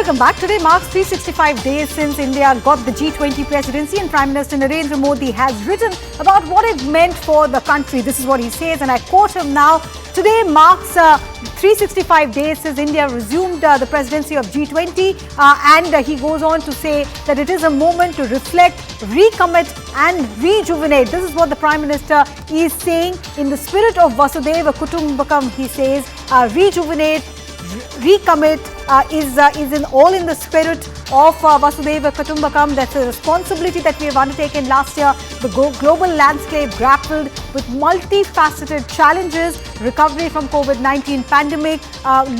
Welcome back. Today marks 365 days since India got the G20 presidency, and Prime Minister Narendra Modi has written about what it meant for the country. This is what he says, and I quote him now. Today marks 365 days since India resumed the presidency of G20, and he goes on to say that it is a moment to reflect, recommit and rejuvenate. This is what the Prime Minister is saying. In the spirit of Vasudhaiva Kutumbakam, he says rejuvenate, recommit is in the spirit of Vasudhaiva Kutumbakam. That's a responsibility that we have undertaken last year. The global landscape grappled with multifaceted challenges: recovery from COVID-19 pandemic,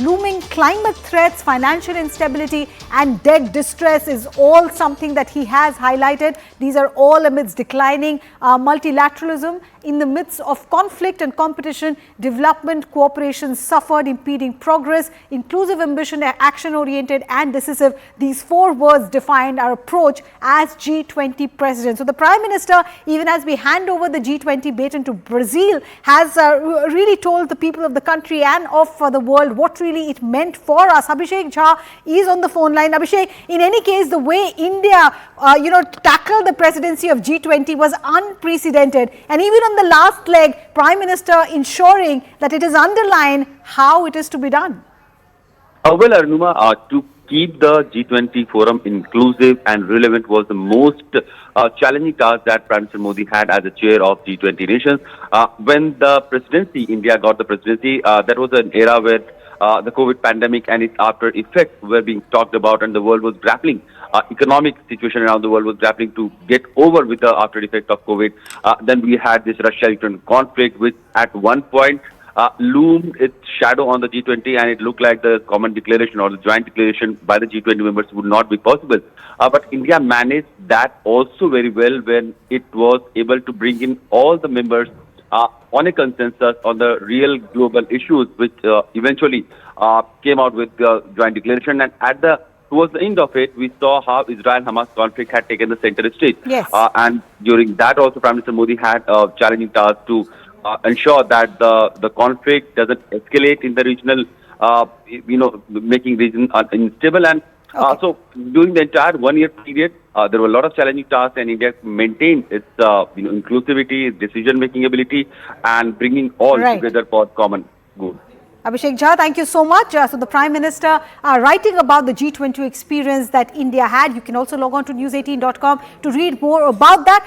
looming climate threats, financial instability and debt distress is all something that he has highlighted. These are all amidst declining multilateralism. In the midst of conflict and competition, development cooperation suffered, impeding progress. Inclusive ambition, action-oriented and decisive. These four words defined our approach as G20 president. So the Prime Minister, even as we hand over the G20 baton to Brazil, has really told the people of the country and of the world what really it meant for us. Abhishek Jha is on the phone line. Abhishek, in any case, the way India, tackled the presidency of G20 was unprecedented. And even on the last leg, Prime Minister ensuring that it is underlined how it is to be done. Well, Arunuma, to keep the G20 forum inclusive and relevant was the most challenging task that Prime Minister Modi had as the chair of G20 nations. When the presidency, India got the presidency, that was an era where the COVID pandemic and its after effects were being talked about, and the world was grappling. Economic situation around the world was grappling to get over with the after effect of COVID. Then we had this Russia-Ukraine conflict, which at one point loomed its shadow on the G20, and it looked like the common declaration or the joint declaration by the G20 members would not be possible. But India managed that also very well when it was able to bring in all the members on a consensus on the real global issues, which eventually came out with the joint declaration. And towards the end of it, we saw how Israel-Hamas conflict had taken the center stage. Yes. And during that also, Prime Minister Modi had a challenging task to ensure that the conflict doesn't escalate in the regional, making region unstable. And so during the entire 1 year period, there were a lot of challenging tasks, and India maintained its inclusivity, its decision-making ability, and bringing all together for common good. Abhishek Jha, thank you so much. So the Prime Minister writing about the G20 experience that India had. You can also log on to news18.com to read more about that.